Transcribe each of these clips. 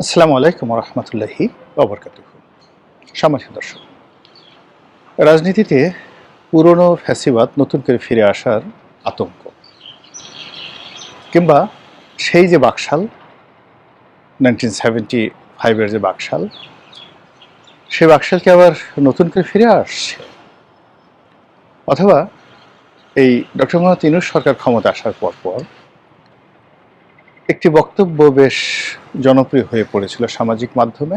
আসসালামু আলাইকুম রহমতুল্লাহি ওবরকাতুহু। সম্মানিত দর্শক, রাজনীতিতে পুরনো ফ্যাসিবাদ নতুন করে ফিরে আসার আতঙ্ক, কিংবা সেই যে বাকশাল 1975-এর যে বাকশাল, সেই বাকশালকে আবার নতুন করে ফিরে আসছে, অথবা এই ডক্টর মোহাম্মদ ইউনূস সরকার ক্ষমতা আসার পর একটি বক্তব্য বেশ জনপ্রিয় হয়ে পড়েছিল সামাজিক মাধ্যমে।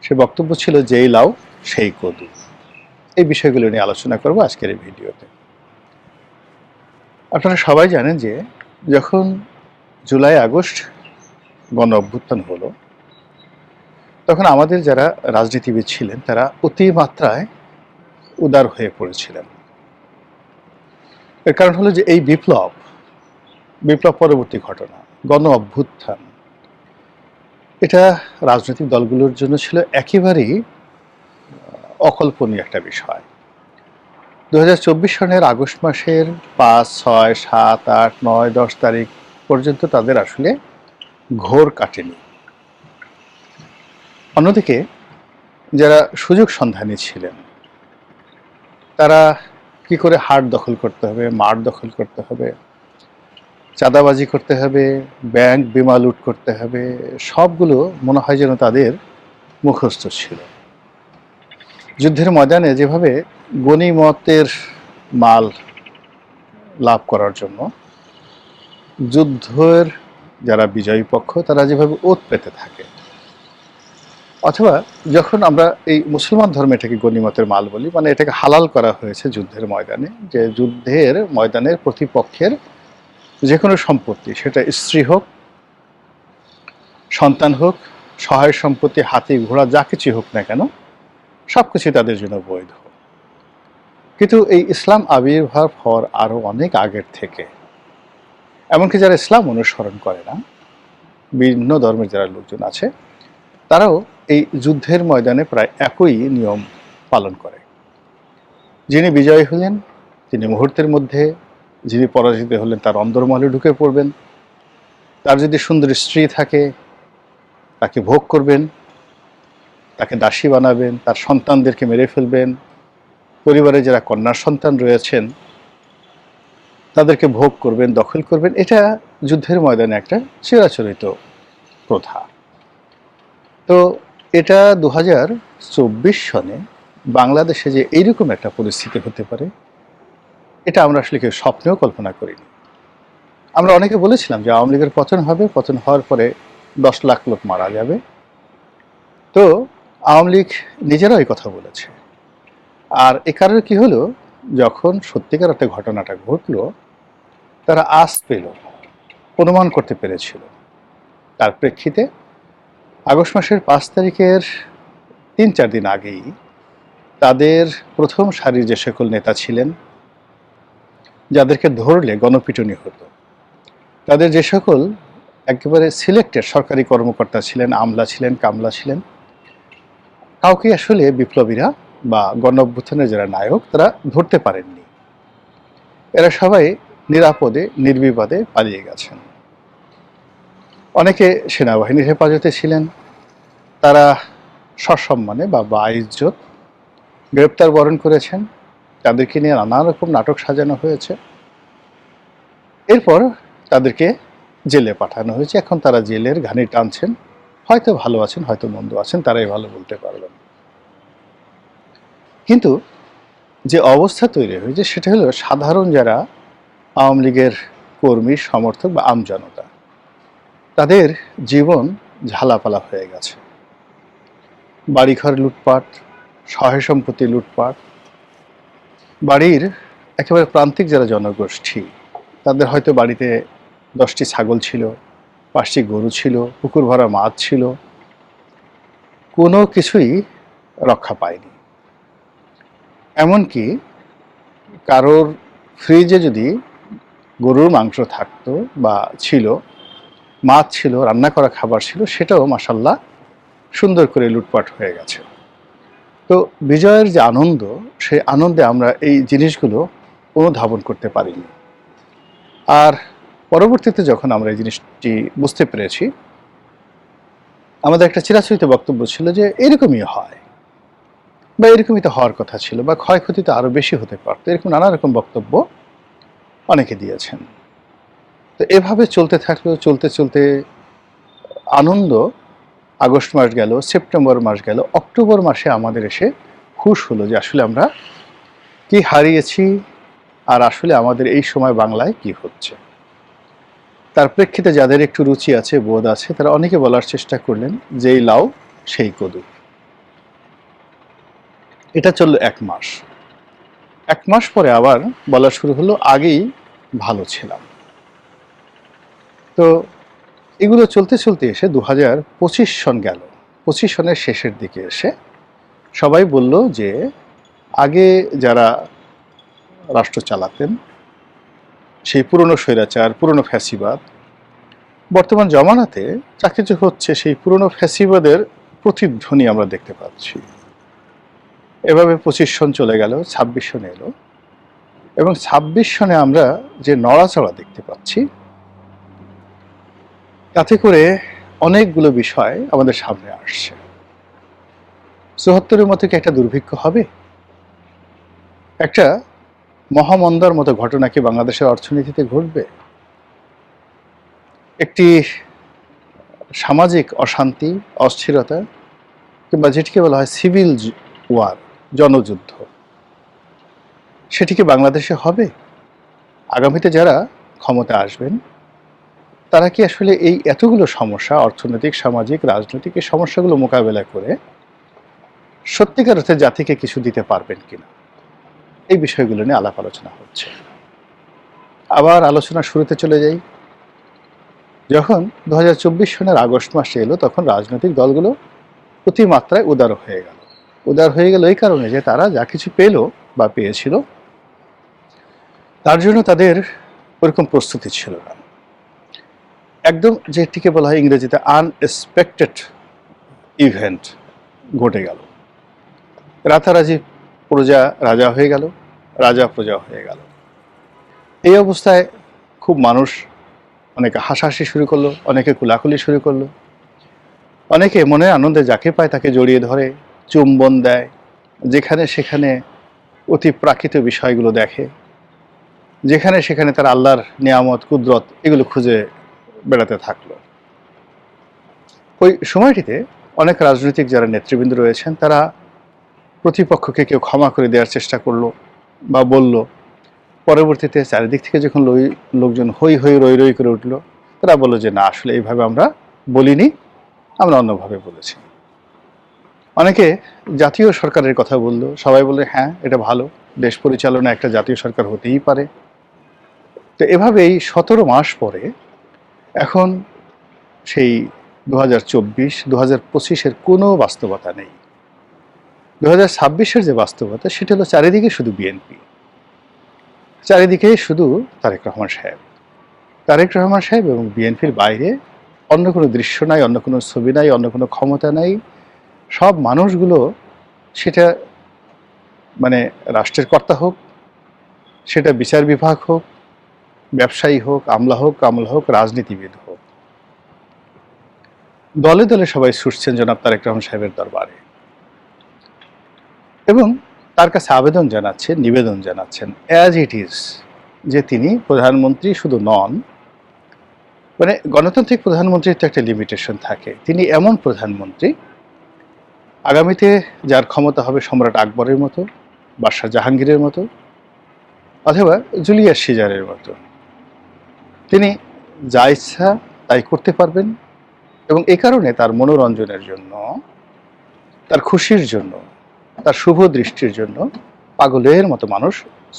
সে বক্তব্য ছিল, যেই লাউ সেই কদু। এই বিষয়গুলো নিয়ে আলোচনা করব আজকের এই ভিডিওতে। আপনারা সবাই জানেন যে যখন জুলাই আগস্ট গণ অভ্যুত্থান হলো, তখন আমাদের যারা রাজনীতিবিদ ছিলেন তারা অতিমাত্রায় উদার হয়ে পড়েছিলেন। এর কারণ হলো যে এই বিপ্লব পরবর্তী ঘটনা, গণ অভ্যুত্থান, এটা রাজনৈতিক দলগুলোর জন্য ছিল একেবারেই অকল্পনীয় একটা বিষয়। 2024 সনের আগস্ট মাসের 5, 6, 7, 8, 9, 10 তারিখ পর্যন্ত তাদের আসলে ঘোর কাটেনি। অন্যদিকে যারা সুযোগ সন্ধানী ছিলেন, তারা কি করে হাট দখল করতে হবে, মাঠ দখল করতে হবে, চাঁদাবাজি করতে হবে, ব্যাংক বিমা লুট করতে হবে, সবগুলো মনে হয় যেন তাদের মুখস্থ ছিল। যুদ্ধের ময়দানে যেভাবে গনিমতের মাল লাভ করার জন্য যুদ্ধের যারা বিজয়ী পক্ষ তারা যেভাবে ওত পেতে থাকে, অথবা যখন আমরা এই মুসলমান ধর্মে এটাকে গনিমতের মাল বলি, মানে এটাকে হালাল করা হয়েছে যুদ্ধের ময়দানে, যে যুদ্ধের ময়দানের প্রতিপক্ষের যে কোনো সম্পত্তি, সেটা স্ত্রী হোক, সন্তান হোক, সহায় সম্পত্তি, হাতি ঘোড়া, যা কিছু হোক না কেন, সব কিছু তাদের জন্য বৈধ। কিন্তু এই ইসলাম আবির্ভাব হওয়ার আরও অনেক আগের থেকে, এমনকি যারা ইসলাম অনুসরণ করে না, ভিন্ন ধর্মের যারা লোকজন আছে, তারাও এই যুদ্ধের ময়দানে প্রায় একই নিয়ম পালন করে। যিনি বিজয়ী হলেন তিনি মুহূর্তের মধ্যে, যিনি পরাজিত হলেন তার অন্দরমহলে ঢুকে পড়বেন, তার যদি সুন্দর স্ত্রী থাকে তাকে ভোগ করবেন, তাকে দাসী বানাবেন, তার সন্তানদেরকে মেরে ফেলবেন, পরিবারে যারা কন্যা সন্তান রয়েছেন তাদেরকে ভোগ করবেন, দখল করবেন। এটা যুদ্ধের ময়দানে একটা চিরাচরিত প্রথা। তো এটা 2024 সনে বাংলাদেশে যে এইরকম একটা পরিস্থিতি হতে পারে, এটা আমরা আসলে কেউ স্বপ্নেও কল্পনা করিনি। আমরা অনেকে বলেছিলাম যে আওয়ামী লীগের পতন হবে, পতন হওয়ার পরে 10 লাখ লোক মারা যাবে। তো আওয়ামী লীগ নিজেরাও এই কথা বলেছে। আর এ কারণে কি হলো, যখন সত্যিকার অর্থে ঘটনাটা ঘটলো, তারা আঁচ পেল, অনুমান করতে পেরেছিল। তার প্রেক্ষিতে আগস্ট মাসের 5 তারিখের 3-4 দিন আগেই তাদের প্রথম সারির যে সকল নেতা ছিলেন, যাদেরকে ধরলে গণপিটুনি হতো, তাদের যে সকল একেবারে সিলেক্টেড সরকারি কর্মকর্তা ছিলেন, আমলা ছিলেন, কামলা ছিলেন, কাউকে আসলে বিপ্লবীরা বা গণ অভ্যুত্থানের যারা নায়ক তারা ধরতে পারেননি। এরা সবাই নিরাপদে নির্বিবাদে পালিয়ে গেছেন। অনেকে সেনাবাহিনীর হেফাজতে ছিলেন, তারা সসম্মানে বা বাইজ্জত গ্রেপ্তার বরণ করেছেন, তাদেরকে নিয়ে নানা রকম নাটক সাজানো হয়েছে। এরপর তাদেরকে জেলে পাঠানো হয়েছে। এখন তারা জেলের ঘানি টানছেন, হয়তো ভালো আছেন, হয়তো মন্দ আছেন, তারাই ভালো বলতে পারবেন। কিন্তু যে অবস্থা তৈরি হয়েছে সেটা হলো, সাধারণ যারা আওয়ামী লীগের কর্মী, সমর্থক বা আমজনতা, তাদের জীবন ঝালাপালা হয়ে গেছে। বাড়িঘর লুটপাট, সহায় সম্পত্তি লুটপাট, বাড়ির একেবারে প্রান্তিক যারা জনগোষ্ঠী, তাদের হয়তো বাড়িতে 10টি ছাগল ছিল, 5টি গরু ছিল, পুকুর ভরা মাছ ছিল, কোনো কিছুই রক্ষা পায়নি। এমনকি কারোর ফ্রিজে যদি গরুর মাংস থাকতো বা ছিল, মাছ ছিল, রান্না করা খাবার ছিল, সেটাও মাশাল্লাহ সুন্দর করে লুটপাট হয়ে গেছে। তো বিজয়ের যে আনন্দ, সেই আনন্দে আমরা এই জিনিসগুলো অনুধাবন করতে পারিনি। আর পরবর্তীতে যখন আমরা এই জিনিসটি বুঝতে পেরেছি, আমাদের একটা চিরাচরিত বক্তব্য ছিল যে এরকমই হয়, বা এরকমই তো হওয়ার কথা ছিল, বা ক্ষয়ক্ষতি তো আরো বেশি হতে পারতো, এরকম নানা রকম বক্তব্য অনেকে দিয়েছেন। তো এভাবে চলতে থাকলো, চলতে চলতে আনন্দ আগস্ট মাস গেল, সেপ্টেম্বর মাস গেল, অক্টোবর মাসে আমাদের এসে হুঁশ হলো যে আসলে আমরা কি হারিয়েছি, আর আসলে আমাদের এই সময় বাংলায় কি হচ্ছে। তার প্রেক্ষিতে যাদের একটু রুচি আছে, বোধ আছে, তারা অনেকে বলার চেষ্টা করলেন যে এই লাউ সেই কদু। এটা চললো 1 মাস। 1 মাস পরে আবার বলা শুরু হলো আগেই ভালো ছিলাম। তো এগুলো চলতে চলতে এসে 2025 সন গেল। 25 সনের শেষের দিকে এসে সবাই বলল যে আগে যারা রাষ্ট্র চালাতেন, সেই পুরনো স্বৈরাচার, পুরনো ফ্যাসিবাদ, বর্তমান জমানাতে যা কিছু হচ্ছে সেই পুরনো ফ্যাসিবাদের প্রতিধ্বনি আমরা দেখতে পাচ্ছি। এভাবে 25 সন চলে গেল, 26 সনে এলো, এবং 26 সনে আমরা যে নড়াচড়া দেখতে পাচ্ছি, তাতে করে অনেকগুলো বিষয় আমাদের সামনে আসছে। 74-এর মতো কি একটা দুর্ভিক্ষ হবে? একটা মহামন্দার মতো ঘটনা কি বাংলাদেশের অর্থনীতিতে ঘটবে? একটি সামাজিক অশান্তি, অস্থিরতা, কিংবা যেটিকে বলা হয় সিভিল ওয়ার, জনযুদ্ধ, সেটি কি বাংলাদেশে হবে? আগামীতে যারা ক্ষমতা আসবেন তারা কি আসলে এই এতগুলো সমস্যা, অর্থনৈতিক, সামাজিক, রাজনৈতিক, এই সমস্যাগুলো মোকাবেলা করে সত্যিকার অর্থে জাতিকে কিছু দিতে পারবেন কিনা, এই বিষয়গুলো নিয়ে আলাপ আলোচনা হচ্ছে। আবার আলোচনা শুরুতে চলে যাই। যখন 2024 সনের আগস্ট মাসে এলো, তখন রাজনৈতিক দলগুলো অতিমাত্রায় উদার হয়ে গেল। উদার হয়ে গেল এই কারণে যে তারা যা কিছু পেল বা পেয়েছিল, তার জন্য তাদের ওরকম প্রস্তুতি ছিল না। একদম যেটিকে বলা হয় ইংরেজিতে আনএক্সপেক্টেড ইভেন্ট ঘটে গেল। রাতারাজি প্রজা রাজা হয়ে গেল, রাজা প্রজা হয়ে গেল। এই অবস্থায় খুব মানুষ অনেকে হাসাহাসি শুরু করলো, অনেকে কুলাকুলি শুরু করলো, অনেকে মনের আনন্দে যাকে পায় তাকে জড়িয়ে ধরে, চুম্বন দেয়, যেখানে সেখানে অতি প্রাকৃত বিষয়গুলো দেখে, যেখানে সেখানে তার আল্লাহর নিয়ামত, কুদরত, এগুলো খুঁজে বেড়াতে থাকলো। ওই সময়টিতে অনেক রাজনৈতিক যারা নেতৃবৃন্দ রয়েছেন, তারা প্রতিপক্ষকে কেউ ক্ষমা করে দেওয়ার চেষ্টা করলো বা বলল। পরবর্তীতে চারিদিক থেকে যখন লোকজন হই হই রই রই করে উঠলো, তারা বললো যে না, আসলে এইভাবে আমরা বলিনি, আমরা অন্যভাবে বলেছি। অনেকে জাতীয় সরকারের কথা বললো, সবাই বললো হ্যাঁ, এটা ভালো, দেশ পরিচালনা একটা জাতীয় সরকার হতেই পারে। তো এভাবেই 17 মাস পরে এখন সেই 2024, 2025-এর কোনো বাস্তবতা নেই। 2026-এর যে বাস্তবতা, সেটা হলো চারিদিকে শুধু বিএনপি, চারিদিকে শুধু তারেক রহমান সাহেব। তারেক রহমান সাহেব এবং বিএনপির বাইরে অন্য কোনো দৃশ্য নাই, অন্য কোনো ছবি নাই, অন্য কোনো ক্ষমতা নাই। সব মানুষগুলো, সেটা মানে রাষ্ট্রের কর্তা হোক, সেটা বিচার বিভাগ হোক, ব্যবসায়ী হোক, আমলা হোক, কামলা হোক, রাজনীতিবিদ হোক, দলে দলে সবাই ছুটছেন জনাব তারেক রহমান সাহেবের দরবারে এবং তার কাছে আবেদন জানাচ্ছেন, নিবেদন জানাচ্ছেন অ্যাজ ইট ইজ, যে তিনি প্রধানমন্ত্রী শুধু নন, মানে গণতান্ত্রিক প্রধানমন্ত্রীর তো একটা লিমিটেশন থাকে। তিনি এমন প্রধানমন্ত্রী, আগামীতে যার ক্ষমতা হবে সম্রাট আকবরের মতো, বাদশাহ জাহাঙ্গীরের মতো, অথবা জুলিয়াস সিজারের মতো। তিনি যা ইচ্ছা তাই করতে পারবেন এবং এই কারণে তার মনোরঞ্জনের জন্য, তার খুশির জন্য, তার শুভ দৃষ্টির জন্য পাগলের মতো মানুষ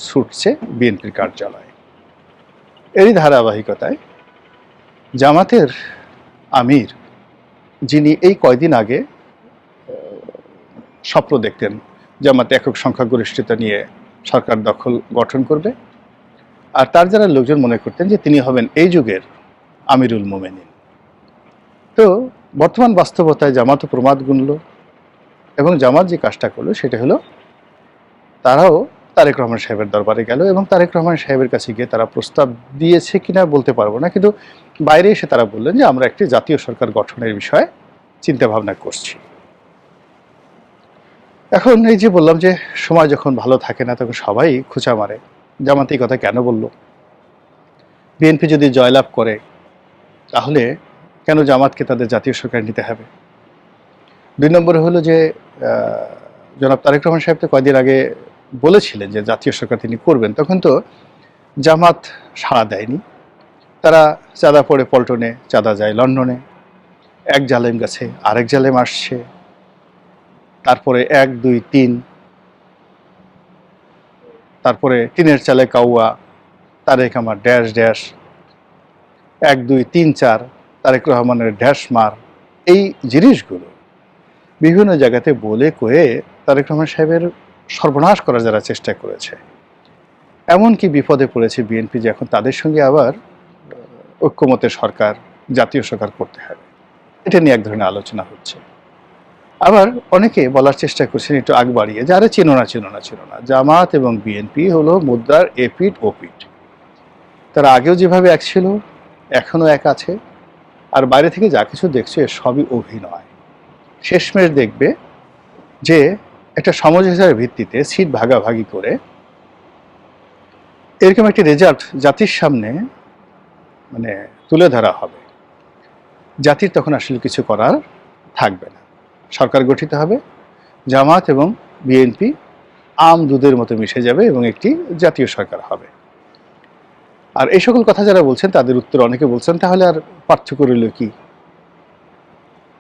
ছুটছে বিএনপির কার্যালয়ে। এরই ধারাবাহিকতায় জামাতের আমির, যিনি এই কয়দিন আগে স্বপ্ন দেখতেন জামাত একক সংখ্যাগরিষ্ঠতা নিয়ে সরকার গঠন করবে, আর তার যারা লোকজন মনে করতেন যে তিনি হবেন এই যুগের আমিরুল মোমেনিন, তো বর্তমান বাস্তবতায় জামাতও প্রমাদ গুনল এবং জামাত যে কাজটা করলো সেটা হলো তারাও তারেক রহমান সাহেবের দরবারে গেল এবং তারেক রহমান সাহেবের কাছে গিয়ে তারা প্রস্তাব দিয়েছে কিনা বলতে পারবো না, কিন্তু বাইরে এসে তারা বললেন যে আমরা একটি জাতীয় সরকার গঠনের বিষয়ে চিন্তা ভাবনা করছি। এখন এই যে বললাম যে সময় যখন ভালো থাকে না তখন সবাই খোঁচা মারে, জামাত এই কথা কেন বলল? বিএনপি যদি জয়লাভ করে তাহলে কেন জামাতকে তাদের জাতীয় সরকার নিতে হবে? ২ নম্বরে হলো যে জনাব তারেক রহমান সাহেব তো কয়দিন আগে বলেছিলেন যে জাতীয় সরকার তিনি করবেন, তখন তো জামাত সাড়া দেয়নি। তারা চাঁদা পড়ে পল্টনে, চাঁদা যায় লন্ডনে, এক জালেম গেছে আরেক জালেম আসছে, তারপরে ১ ২ ৩, তারপরে টিনের চালে কাউয়া, তারেক আমার ড্যাশ ড্যাশ, ১ ২ ৩ ৪, তারেক রহমানের ড্যাশ মার, এই জিনিসগুলো বিভিন্ন জায়গাতে বলে কয়ে তারেক রহমান সাহেবের সর্বনাশ করার যারা চেষ্টা করেছে, এমনকি বিপদে পড়েছে বিএনপি যে এখন তাদের সঙ্গে আবার ঐক্যমতের সরকার, জাতীয় সরকার করতে হবে, এটা নিয়ে এক ধরনের আলোচনা হচ্ছে। আবার অনেকে বলার চেষ্টা করছেন একটু আগ বাড়িয়ে যে আরে চেনো না, জামাত এবং বিএনপি হলো মুদ্রার এপিঠ ওপিঠ, তারা আগেও যেভাবে এক ছিল এখনো এক আছে, আর বাইরে থেকে যা কিছু দেখছো এর সবই অভিনয়। শেষমেশ দেখবে যে একটা সমঝোতার ভিত্তিতে সিট ভাগাভাগি করে এরকম একটি রেজাল্ট জাতির সামনে মানে তুলে ধরা হবে, জাতির তখন আসলে কিছু করার থাকবে না। সরকার গঠিত হবে, জামাত এবং বিএনপি আম দুধের মতো মিশে যাবে এবং একটি জাতীয় সরকার হবে। আর এই সকল কথা যারা বলছেন তাদের উত্তর অনেকে বলছেন তাহলে আর পার্থক্য রইল কি?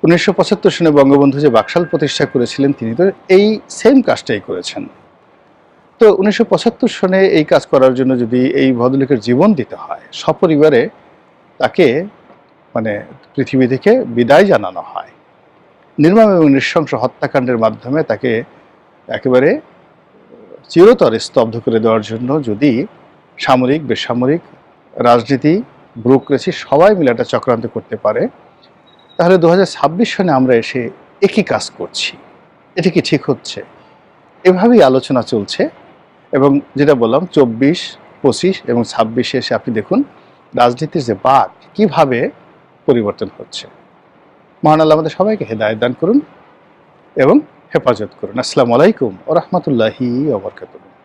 ১৯৭৫ সনে বঙ্গবন্ধু যে বাকশাল প্রতিষ্ঠা করেছিলেন তিনি তো এই সেম কাজটাই করেছেন। তো ১৯৭৫ সনে এই কাজ করার জন্য যদি এই ভদ্রলোকের জীবন দিতে হয়, সপরিবারে তাকে মানে পৃথিবী থেকে বিদায় জানানো হয়, নির্মম এবং নৃশংস হত্যাকাণ্ডের মাধ্যমে তাকে একেবারে চিরতরে স্তব্ধ করে দেওয়ার জন্য যদি সামরিক, বেসামরিক, রাজনীতি, ব্যুরোক্রেসি সবাই মিলে একটা চক্রান্ত করতে পারে, তাহলে ২০২৬ সনে আমরা এসে একই কাজ করছি, এটা কি ঠিক হচ্ছে? এভাবেই আলোচনা চলছে। এবং যেটা বললাম ২৪, ২৫ এবং ২৬-এ এসে আপনি দেখুন রাজনীতির যে বাঁক কিভাবে পরিবর্তন হচ্ছে। মহান আল্লাহ আমাদের সবাইকে হেদায়েত দান করুন এবং হেফাজত করুন। আসসালামু আলাইকুম ওয়া রাহমাতুল্লাহি ওয়া বারাকাতুহু।